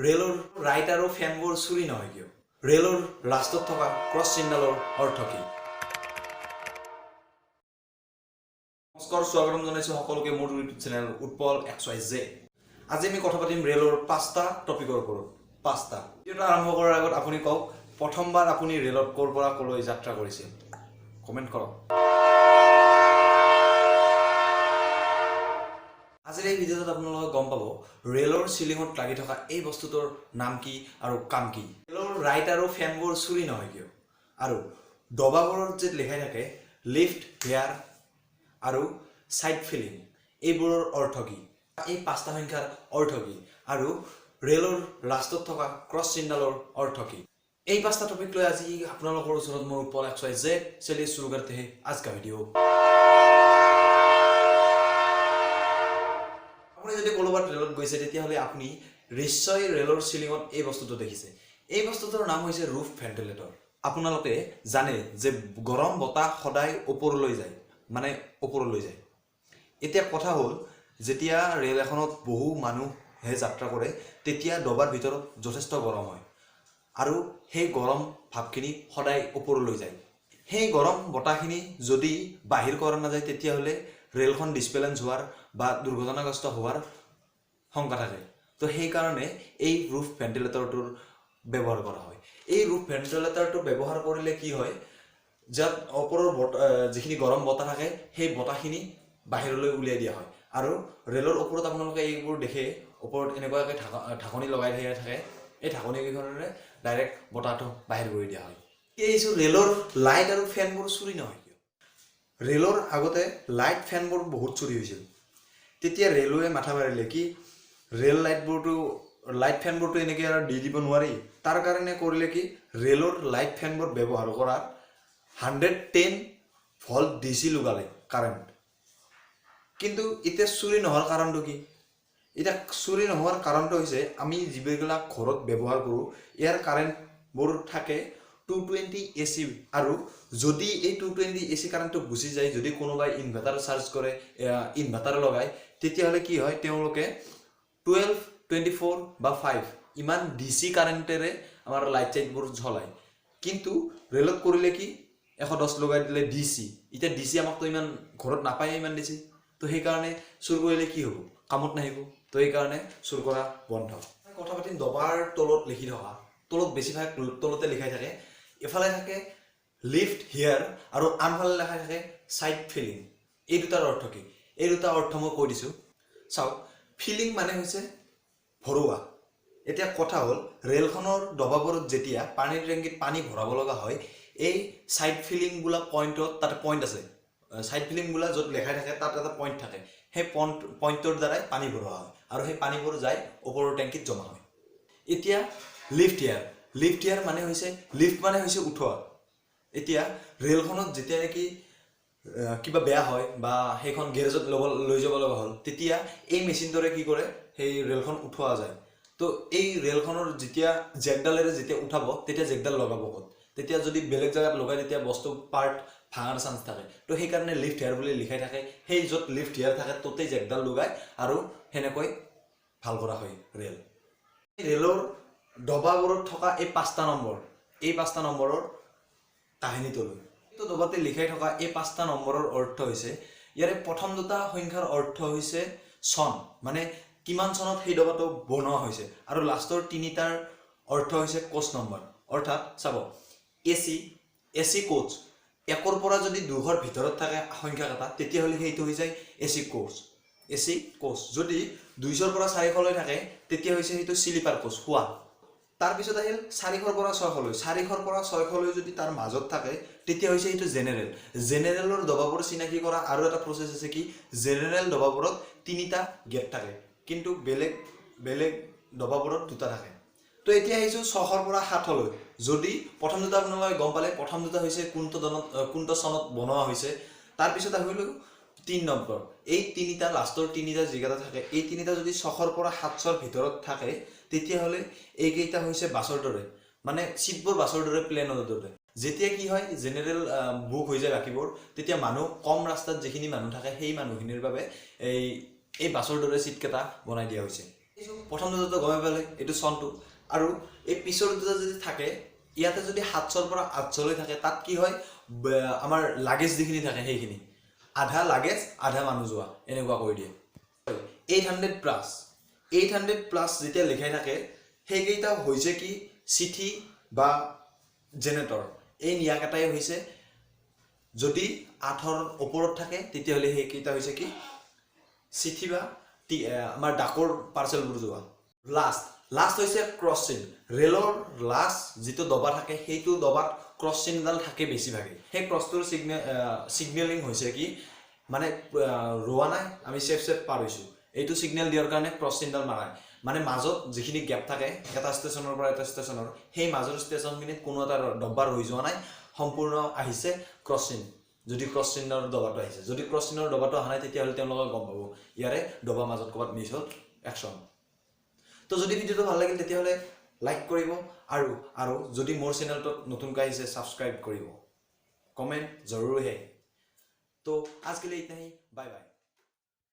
ৰেলৰ ৰাইট আৰু ফেনবোৰ চুৰি নহয় কিয়? ৰেলৰ লাষ্টত থকা ক্ৰছ চিহ্নডালৰ অৰ্থ কি? নমস্কাৰ, স্বাগতম জনাইছোঁ সকলোকে মোৰ ইউটিউব চেনেল উৎপল XYZ। আজি আমি কথা পাতিম ৰেলৰ 5টা টপিকৰ ওপৰত। 5টা। ভিডিঅ'টো আৰম্ভ কৰাৰ আগত আপুনি কওক, প্ৰথমবাৰ আপুনি ৰেলত ক'ৰ পৰা ক'লৈ যাত্ৰা কৰিছিল? কমেণ্ট কৰক। আজিৰ এই ভিডিঅ'টোত আপোনালোকে গম পাব ৰেলৰ চিলিঙত লাগি থকা এই বস্তুটোৰ নাম কি আৰু কাম কি। ৰেলৰ ৰাইট আৰু ফেনবোৰ চুৰি নহয় কিয়? আৰু ডবাবোৰত যে লিখাই থাকে লিফ্ট হেয়াৰ আৰু সাইড ফিলিং, এইবোৰৰ অৰ্থ কি? এই 5টা সংখ্যাৰ অৰ্থ কি? আৰু ৰেলৰ লাষ্টত থকা ক্ৰছ চিহ্নডালৰ অৰ্থ কি? এই 5টা টপিক লৈ আজি আপোনালোকৰ ওচৰত মোৰ উৎপল XYZ চলিয়ে শুৰু करते हैं आज का ভিডিও। আপুনি যদি ক'ৰবাত ৰেলত গৈছে তেতিয়াহ'লে আপুনি নিশ্চয় ৰেলৰ চিলিঙত এই বস্তুটো দেখিছে। এই বস্তুটোৰ নাম হৈছে ৰুফ ভেণ্টিলেটৰ। আপোনালোকে জানে যে গৰম বতাহ সদায় ওপৰলৈ যায়, মানে ওপৰলৈ যায়। এতিয়া কথা হ'ল, যেতিয়া ৰেল এখনত বহু মানুহে যাত্ৰা কৰে তেতিয়া ডবাৰ ভিতৰত যথেষ্ট গৰম হয় আৰু সেই গৰম ভাৱখিনি সদায় ওপৰলৈ যায়। সেই গৰম বতাহখিনি যদি বাহিৰ কৰা নাযায় তেতিয়াহ'লে ৰেলখন ডিছবেলেঞ্চ হোৱাৰ বা দুৰ্ঘটনাগ্ৰস্ত হোৱাৰ শংকা থাকে। তো সেইকাৰণে এই ৰুফ ভেণ্টিলেটৰটোৰ ব্যৱহাৰ কৰা হয়। এই ৰুফ ভেণ্টিলেটৰটো ব্যৱহাৰ কৰিলে কি হয়, যাত ওপৰৰ যিখিনি গৰম বতাহ থাকে সেই বতাহখিনি বাহিৰলৈ উলিয়াই দিয়া হয়। আৰু ৰেলৰ ওপৰত আপোনালোকে এইবোৰ দেখে, ওপৰত এনেকুৱাকৈ ঢাকনি লগাই থাকে। এই ঢাকনিকেইখনেৰে ডাইৰেক্ট বতাহটো বাহিৰ কৰি দিয়া হয়। এই ৰেলৰ লাইট আৰু ফেনবোৰ চুৰি নহয় কিয়? ৰেলৰ আগতে লাইট ফেনবোৰ বহুত চুৰি হৈছিল। তেতিয়া ৰেলৱে মাথা মাৰিলে কি লাইট ফেনবোৰটো এনেকৈ আৰু দি দিব নোৱাৰি। তাৰ কাৰণে কৰিলে কি, ৰেলৰ লাইট ফেনবোৰ ব্যৱহাৰ কৰাৰ 110 ভল্ট DC লগালে কাৰেণ্ট। কিন্তু এতিয়া চুৰি নোহোৱাৰ কাৰণটো কি? এতিয়া চুৰি নোহোৱাৰ কাৰণটো হৈছে আমি যিবিলাক ঘৰত ব্যৱহাৰ কৰোঁ ইয়াৰ কাৰেণ্টবোৰ থাকে 220 AC, আৰু যদি এই 220 AC কাৰেণ্টটো গুচি যায়, যদি কোনোবাই ইনভাৰ্টাৰ চাৰ্জ কৰে, ইনভাৰ্টাৰ লগায়, তেতিয়াহ'লে কি হয়, তেওঁলোকে 12, 24 বা 5 ইমান DC কাৰেণ্টেৰে আমাৰ লাইট চাইটবোৰ জ্বলায়। কিন্তু ৰেলত কৰিলে কি, 110 লগাই দিলে DC। এতিয়া DC আমাকতো ইমান ঘৰত নাপায় ইমান DC। তো সেইকাৰণে চুৰ কৰিলে কি হ'ব, কামত নাহিব। তো সেইকাৰণে চুৰ কৰা বন্ধ। কথা পাতিম ডবাৰ তলত লিখি থকা, তলত বেছিভাগ তলতে লিখাই থাকে, এফালে থাকে লিফ্ট হিয়াৰ আৰু আনফালে লেখা থাকে সাইড ফিলিং। এই দুটাৰ অৰ্থ কি? এই দুটা অৰ্থ মই কৈ দিছোঁ। চাওক, ফিলিং মানে হৈছে ভৰোৱা। এতিয়া কথা হ'ল, ৰেলখনৰ ডবাবোৰত যেতিয়া পানীৰ টেংকিত পানী ভৰাব লগা হয়, এই সাইড ফিলিং বোলা পইণ্টত, তাতে পইণ্ট আছে, সাইড ফিলিং বোলা য'ত লেখাই থাকে তাত এটা পইণ্ট থাকে। সেই পইণ্টৰ দ্বাৰাই পানী ভৰোৱা হয় আৰু সেই পানীবোৰ যাই ওপৰৰ টেংকিত জমা হয়। এতিয়া লিফ্ট হিয়াৰ মানে হৈছে, লিফ্ট মানে হৈছে উঠোৱা। এতিয়া ৰেলখনত যেতিয়া নেকি কিবা বেয়া হয় বা সেইখন গেৰেজত লৈ যাব লগা হ'ল, তেতিয়া এই মেচিনটোৰে কি কৰে, সেই ৰেলখন উঠোৱা যায়। তো এই ৰেলখনৰ যেতিয়া জেকডালেৰে যেতিয়া উঠাব তেতিয়া জেকডাল লগাব ক'ত? তেতিয়া যদি বেলেগ জেগাত লগাই তেতিয়া বস্তু পাৰ্ট ভাঙাৰ চান্স থাকে। তো সেইকাৰণে লিফ্ট হেয়াৰ বুলি লিখাই থাকে। সেই য'ত লিফ্ট হেয়াৰ থাকে ততেই জেকডাল লগায় আৰু সেনেকৈ ভাল কৰা হয় ৰেল। ৰেলৰ ডবাবোৰত থকা এই 5টা নম্বৰ, এই 5টা নম্বৰৰ কাহিনীটো লৈ এইটো ডবাতে লিখাই থকা এই 5টা নম্বৰৰ অৰ্থ হৈছে, ইয়াৰে প্ৰথম দুটা সংখ্যাৰ অৰ্থ হৈছে চন, মানে কিমান চনত সেই ডবাটো বনোৱা হৈছে, আৰু লাষ্টৰ 3টাৰ অৰ্থ হৈছে কোচ নম্বৰ। অৰ্থাৎ চাব, AC কোচ, 1ৰ পৰা যদি 200ৰ ভিতৰত থাকে সংখ্যা এটা, তেতিয়াহ'লে সেইটো হৈ যায় AC কোচ। যদি 200ৰ পৰা 400লৈ থাকে তেতিয়া হৈছে সেইটো স্লিপাৰ কোচ, শোৱা। তাৰপিছত আহিল 400ৰ পৰা 600লৈ। 400ৰ পৰা 600লৈ যদি তাৰ মাজত থাকে তেতিয়া হৈছে সেইটো জেনেৰেলৰ ডবাবোৰ চিনাকি কৰা আৰু এটা প্ৰচেছ আছে কি, জেনেৰেল ডবাবোৰত 3টা গেট থাকে কিন্তু বেলেগ ডবাবোৰত 2টা থাকে। তো এতিয়া আহিছোঁ 600ৰ পৰা 700লৈ। যদি প্ৰথম দুটা আপোনালোকে গম পালে, প্ৰথম দুটা হৈছে কোনটো চনত বনোৱা হৈছে। তাৰপিছত আহিলোঁ 3 নম্বৰ, এই 3টা লাষ্টৰ 3টা যিকেইটা থাকে, এই 3টা যদি 600ৰ পৰা 700ৰ ভিতৰত থাকে তেতিয়াহ'লে এইকেইটা হৈছে বাছৰ দৰে, মানে চিটবোৰ বাছৰ দৰে, প্লেনৰ দৰে। যেতিয়া কি হয়, জেনেৰেল বুক হৈ যায় বাকীবোৰ, তেতিয়া মানুহ কম ৰাস্তাত যিখিনি মানুহ থাকে সেই মানুহখিনিৰ বাবে এই বাছৰ দৰে চিটকেইটা বনাই দিয়া হৈছে। প্ৰথম দুটাটো গমে পালে এইটো চনটো আৰু এই পিছৰ দুটা যদি থাকে ইয়াতে যদি 700ৰ পৰা 800লৈ থাকে তাত কি হয় আমাৰ লাগেজ যিখিনি থাকে সেইখিনি আধা লাগেজ আধা মানুহ যোৱা এনেকুৱা কৰি দিয়ে 800 প্লাছ যেতিয়া লিখাই থাকে সেইকেইটা হৈছে কি চিঠি বা জেনেৰেটৰ এই নিয়াকেইটাই হৈছে যদি 8ৰ ওপৰত থাকে তেতিয়াহ'লে সেইকেইটা হৈছে কি চিঠি বা আমাৰ ডাকৰ পাৰ্চেলবোৰ যোৱা লাষ্ট হৈছে ক্ৰছ চিন ৰেলৰ লাষ্ট যিটো দবা থাকে সেইটো দবাত ক্ৰছ চিনডাল থাকে বেছিভাগে সেই ক্ৰছটোৰ ছিগনেলিং হৈছে কি মানে ৰোৱা নাই আমি চেফ পাৰ হৈছোঁ এইটো ছিগনেল দিয়াৰ কাৰণে ক্ৰছ চিনডাল মাৰাই মানে মাজত যিখিনি গেপ থাকে এটা ষ্টেচনৰ পৰা এটা ষ্টেচনৰ সেই মাজৰ ষ্টেচনখিনিত কোনো এটা ডব্বা ৰৈ যোৱা নাই সম্পূৰ্ণ আহিছে ক্ৰছ চিন যদি ক্ৰছ চিনৰ দবাটো আহিছে যদি ক্ৰছ চিনৰ দবাটো অহা নাই তেতিয়াহ'লে তেওঁলোকে গম পাব ইয়াৰে দবা মাজত ক'ৰবাত মিছ হ'ল একশ্যন তো যদি ভিডিঅ'টো ভাল লাগিল তেতিয়াহ'লে লাইক কৰিব আৰু যদি মোৰ চেনেলটোত নতুনকৈ আহিছে ছাবস্ক্ৰাইব কৰিব কমেণ্ট জৰুৰ হে তো আজকে लिए इतना ही बाय बाय।